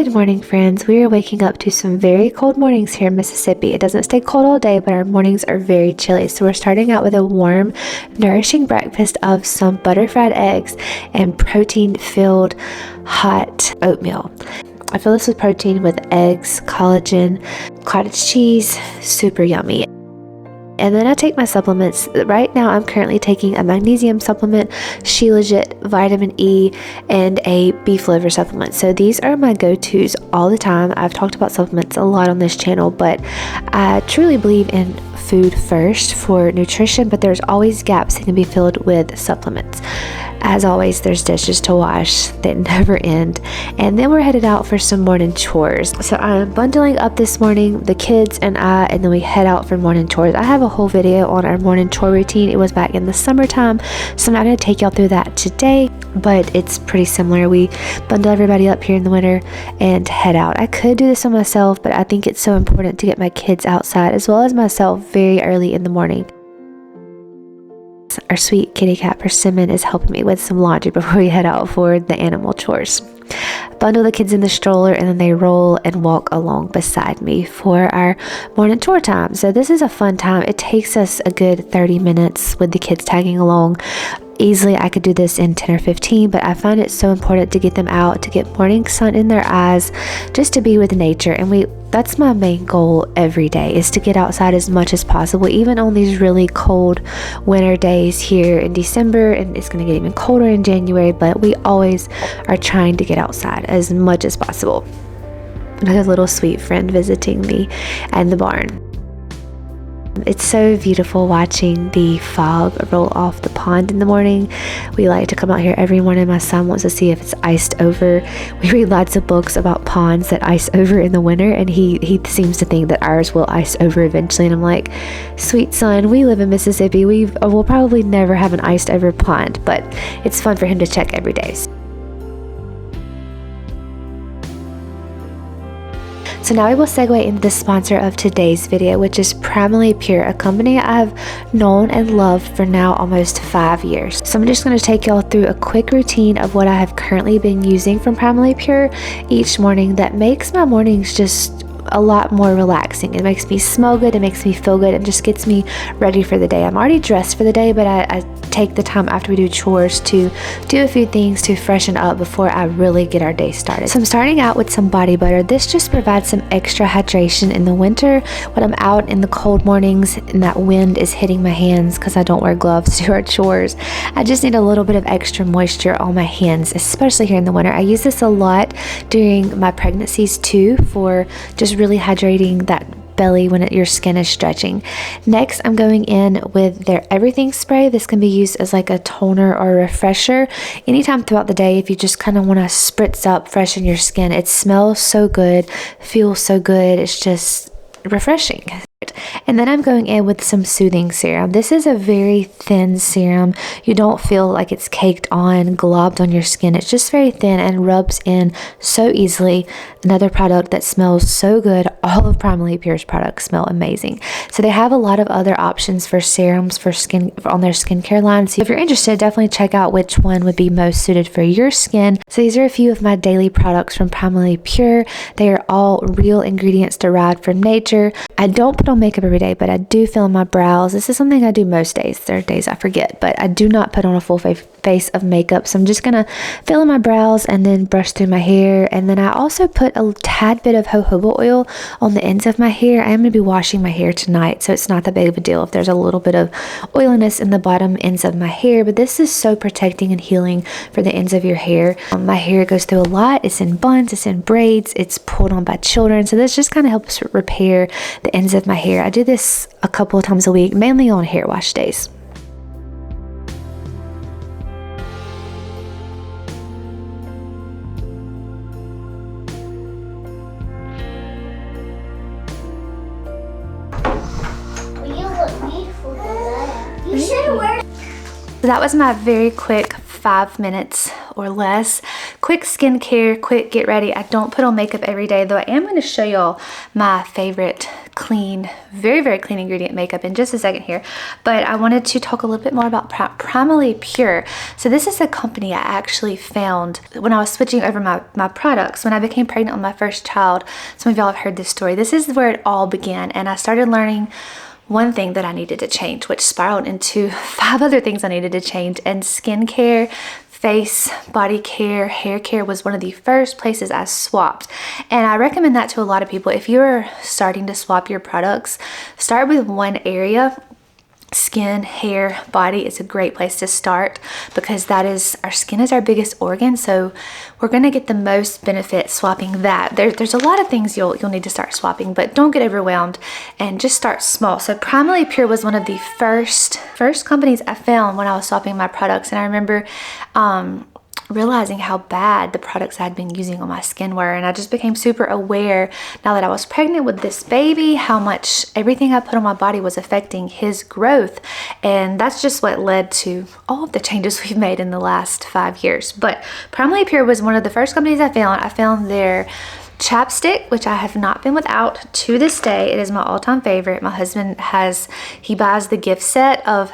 Good morning, friends. We are waking up to some very cold mornings here in Mississippi. It doesn't stay cold all day, but our mornings are very chilly. So we're starting out with a warm, nourishing breakfast of some butter-fried eggs and protein-filled hot oatmeal. I fill this with protein with eggs, collagen, cottage cheese, super yummy. And then I take my supplements. Right now I'm currently taking a magnesium supplement, Shilajit, vitamin E, and a beef liver supplement. So these are my go-tos all the time. I've talked about supplements a lot on this channel, but I truly believe in food first for nutrition, but there's always gaps that can be filled with supplements. As always, there's dishes to wash that never end. And then we're headed out for some morning chores. So I'm bundling up this morning, the kids and I, and then we head out for morning chores. I have a whole video on our morning chore routine. It was back in the summertime, so I'm not going to take y'all through that today, but it's pretty similar. We bundle everybody up here in the winter and head out. I could do this on myself, but I think it's so important to get my kids outside as well as myself very early in the morning. Our sweet kitty cat Persimmon is helping me with some laundry before we head out for the animal chores. Bundle the kids in the stroller and then they roll and walk along beside me for our morning chore time. So this is a fun time. It takes us a good 30 minutes with the kids tagging along. Easily I could do this in 10 or 15, but I find it so important to get them out, to get morning sun in their eyes, just to be with nature. And that's my main goal every day, is to get outside as much as possible, even on these really cold winter days here in December, and it's going to get even colder in January, but we always are trying to get outside as much as possible. Another little sweet friend visiting me and the barn. It's so beautiful watching the fog roll off the pond in the morning. We like to come out here every morning. My son wants to see if it's iced over. We read lots of books about ponds that ice over in the winter, and he seems to think that ours will ice over eventually. And I'm like, sweet son, we live in Mississippi. We'll probably never have an iced over pond, but it's fun for him to check every day. So now we will segue into the sponsor of today's video, which is Primal Pure, a company I've known and loved for now almost 5 years. So I'm just going to take y'all through a quick routine of what I have currently been using from Primal Pure each morning that makes my mornings just a lot more relaxing. It makes me smell good, it makes me feel good, and just gets me ready for the day. I'm already dressed for the day, but I take the time after we do chores to do a few things to freshen up before I really get our day started. So I'm starting out with some body butter. This just provides some extra hydration in the winter when I'm out in the cold mornings and that wind is hitting my hands because I don't wear gloves to do our chores. I just need a little bit of extra moisture on my hands, especially here in the winter. I use this a lot during my pregnancies too, for just really hydrating that belly when your skin is stretching. Next, I'm going in with their Everything Spray. This can be used as like a toner or a refresher anytime throughout the day if you just kind of want to spritz up, freshen your skin. It smells so good, feels so good. It's just refreshing. And then I'm going in with some soothing serum. This is a very thin serum. You don't feel like it's caked on, globbed on your skin. It's just very thin and rubs in so easily. Another product that smells so good. All of Primal Pure's products smell amazing. So they have a lot of other options for serums for skin on their skincare line. So if you're interested, definitely check out which one would be most suited for your skin. So these are a few of my daily products from Primal Pure. They are all real ingredients derived from nature. I don't put on makeup every day, but I do fill in my brows. This is something I do most days. There are days I forget, but I do not put on a full face of makeup. So I'm just gonna fill in my brows and then brush through my hair. And then I also put a tad bit of jojoba oil on the ends of my hair. I am gonna be washing my hair tonight, so it's not that big of a deal if there's a little bit of oiliness in the bottom ends of my hair, but this is so protecting and healing for the ends of your hair. My hair goes through a lot. It's in buns, it's in braids, it's pulled on by children. So this just kind of helps repair the ends of my hair. I do this a couple of times a week, mainly on hair wash days. So that was my very quick 5 minutes or less. Quick skincare, quick get ready. I don't put on makeup every day, though I am going to show y'all my favorite clean, very, very clean ingredient makeup in just a second here. But I wanted to talk a little bit more about Primal Pure. So this is a company I actually found when I was switching over my products. When I became pregnant with my first child, some of y'all have heard this story. This is where it all began, and I started learning one thing that I needed to change, which spiraled into 5 other things I needed to change. And skincare, face, body care, hair care was one of the first places I swapped. And I recommend that to a lot of people. If you're starting to swap your products, start with one area. Skin, hair, body is a great place to start, because our skin is our biggest organ, so we're going to get the most benefit swapping that. There's a lot of things you'll need to start swapping, but don't get overwhelmed and just start small. So Primal Pure was one of the first companies I found when I was swapping my products, and I remember realizing how bad the products I had been using on my skin were. And I just became super aware now that I was pregnant with this baby, how much everything I put on my body was affecting his growth. And that's just what led to all of the changes we've made in the last 5 years. But Primal Pure was one of the first companies I found. I found their chapstick, which I have not been without to this day. It is my all-time favorite. My husband he buys the gift set of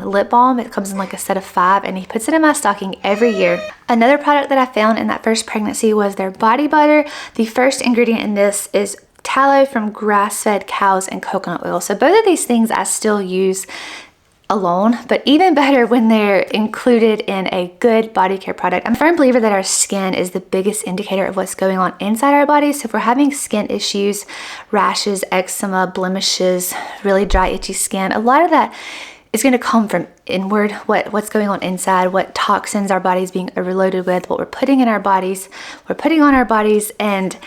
lip balm. It comes in like a set of 5, and he puts it in my stocking every year. Another product that I found in that first pregnancy was their body butter. The first ingredient in this is tallow from grass-fed cows and coconut oil. So both of these things I still use alone, but even better when they're included in a good body care product. I'm a firm believer that our skin is the biggest indicator of what's going on inside our bodies. So if we're having skin issues, rashes, eczema, blemishes, really dry, itchy skin, a lot of that is going to come from inward, what's going on inside, what toxins our body's being overloaded with, what we're putting in our bodies, we're putting on our bodies, and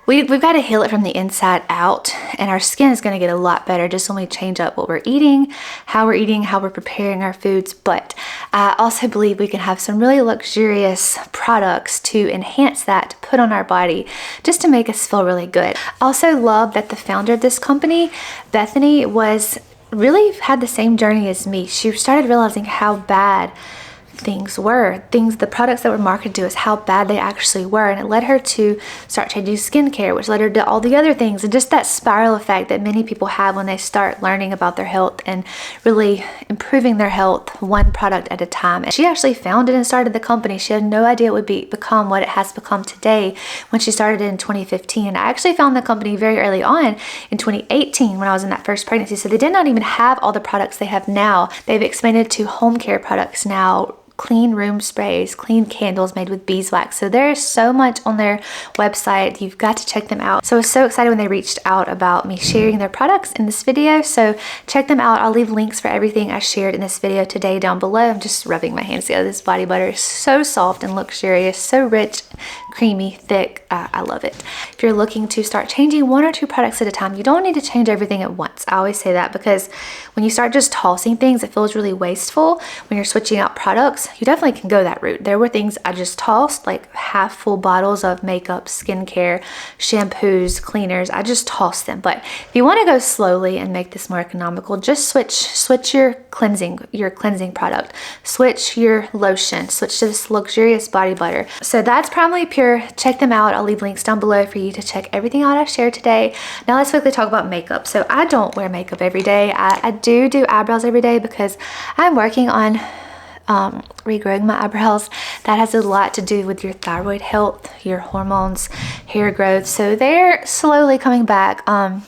we've got to heal it from the inside out. And our skin is going to get a lot better just when we change up what we're eating, how we're preparing our foods. But I also believe we can have some really luxurious products to enhance that, to put on our body, just to make us feel really good. I also love that the founder of this company, Bethany, really had the same journey as me. She started realizing how bad the products that were marketed to us, how bad they actually were, and it led her to start changing skincare, which led her to all the other things, and just that spiral effect that many people have when they start learning about their health and really improving their health one product at a time. And she actually founded and started the company. She had no idea it would become what it has become today when she started in 2015. And I actually found the company very early on in 2018 when I was in that first pregnancy, so they did not even have all the products they have now. They've expanded to home care products now, clean room sprays, clean candles made with beeswax. So there is so much on their website. You've got to check them out. So I was so excited when they reached out about me sharing their products in this video. So check them out. I'll leave links for everything I shared in this video today down below. I'm just rubbing my hands together. This body butter is so soft and luxurious, so rich, creamy, thick. I love it. If you're looking to start changing 1 or 2 products at a time, you don't need to change everything at once. I always say that, because when you start just tossing things, it feels really wasteful. When you're switching out products, you definitely can go that route. There were things I just tossed, like half full bottles of makeup, skincare, shampoos, cleaners. I just tossed them. But if you want to go slowly and make this more economical, just switch your cleansing product, switch your lotion, switch to this luxurious body butter. So that's Primal Pure. Check them out. I'll leave links down below for you to check everything out I shared today. Now let's quickly talk about makeup. So I don't wear makeup every day. I do eyebrows every day because I'm working on regrowing my eyebrows. That has a lot to do with your thyroid health, your hormones, hair growth. So they're slowly coming back.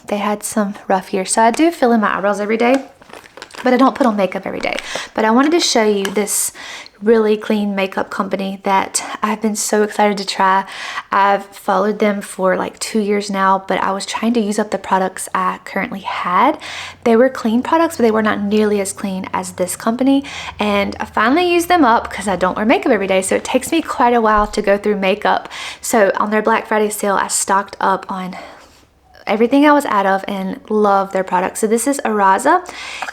They had some rough years. So I do fill in my eyebrows every day, but I don't put on makeup every day. But I wanted to show you this really clean makeup company that I've been so excited to try. I've followed them for like 2 years now, but I was trying to use up the products I currently had. They were clean products, but they were not nearly as clean as this company. And I finally used them up because I don't wear makeup every day, so it takes me quite a while to go through makeup. So on their Black Friday sale, I stocked up on everything I was out of and love their products. So this is Araza.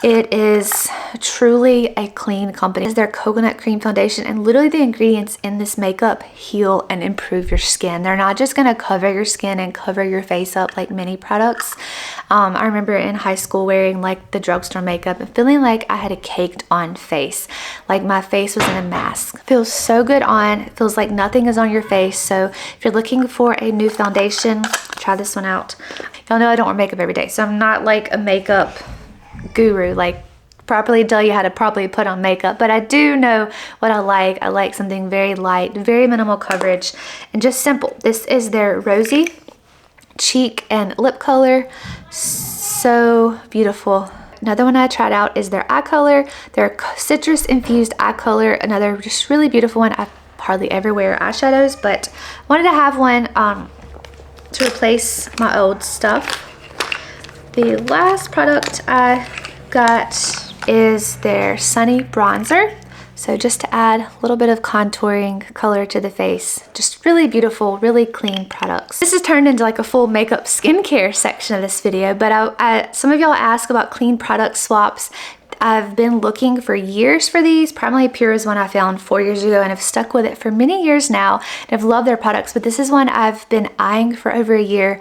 It is truly a clean company. It's their coconut cream foundation, and literally the ingredients in this makeup heal and improve your skin. They're not just gonna cover your skin and cover your face up like many products. I remember in high school wearing like the drugstore makeup and feeling like I had a caked on face, like my face was in a mask. It feels so good on. It feels like nothing is on your face. So if you're looking for a new foundation, try this one out. Y'all know I don't wear makeup every day, so I'm not like a makeup guru, like properly tell you how to properly put on makeup, but I do know what I like. I like something very light, very minimal coverage, and just simple. This is their Rosy cheek and lip color. So beautiful. Another one I tried out is their Eyecolor, their Citrus Infused Eyecolor, another just really beautiful one. I hardly ever wear eyeshadows, but wanted to have one to replace my old stuff. The last product I got is their Sunny Bronzer. So just to add a little bit of contouring color to the face. Just really beautiful, really clean products. This has turned into like a full makeup skincare section of this video, but some of y'all ask about clean product swaps. I've been looking for years for these. Primal Pure is one I found 4 years ago and have stuck with it for many years now. And I've loved their products, but this is one I've been eyeing for over a year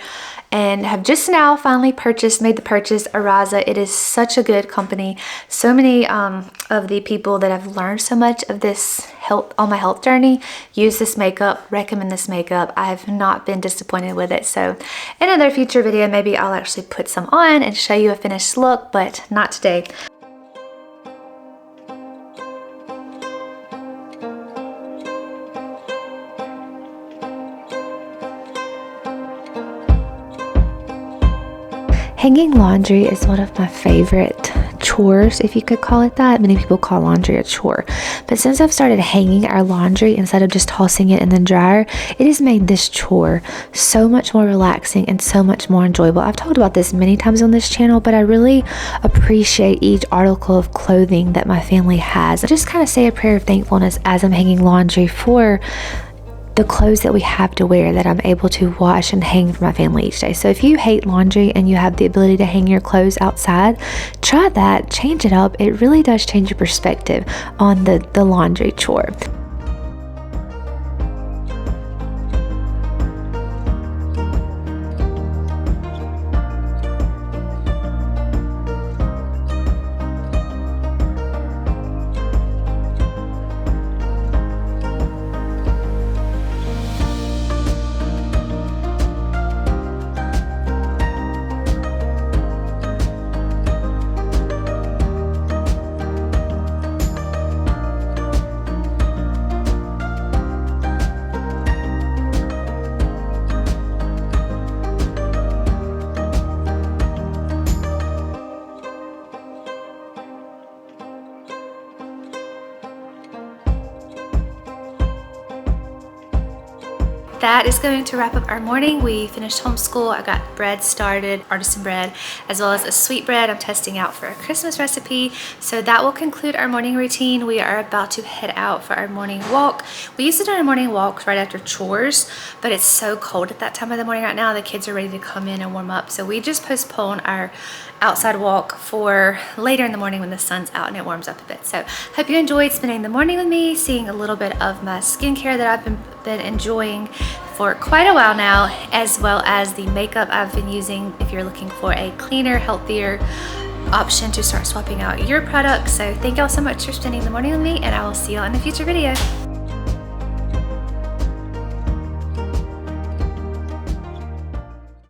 and have just now finally made the purchase. Araza. It is such a good company. So many of the people that have learned so much of this on my health journey use this makeup, recommend this makeup. I have not been disappointed with it. So in another future video, maybe I'll actually put some on and show you a finished look, but not today. Hanging laundry is one of my favorite chores, if you could call it that. Many people call laundry a chore. But since I've started hanging our laundry instead of just tossing it in the dryer, it has made this chore so much more relaxing and so much more enjoyable. I've talked about this many times on this channel, but I really appreciate each article of clothing that my family has. I just kind of say a prayer of thankfulness as I'm hanging laundry for the clothes that we have to wear that I'm able to wash and hang for my family each day. So if you hate laundry and you have the ability to hang your clothes outside, try that, change it up. It really does change your perspective on the laundry chore. That is going to wrap up our morning. We finished homeschool. I got bread started, artisan bread, as well as a sweet bread I'm testing out for a Christmas recipe. So that will conclude our morning routine. We are about to head out for our morning walk. We used to do our morning walks right after chores, but it's so cold at that time of the morning right now. The kids are ready to come in and warm up. So we just postpone our outside walk for later in the morning when the sun's out and it warms up a bit. So hope you enjoyed spending the morning with me, seeing a little bit of my skincare that I've been enjoying for quite a while now, as well as the makeup I've been using if you're looking for a cleaner, healthier option to start swapping out your products. So thank y'all so much for spending the morning with me, and I will see y'all in a future video.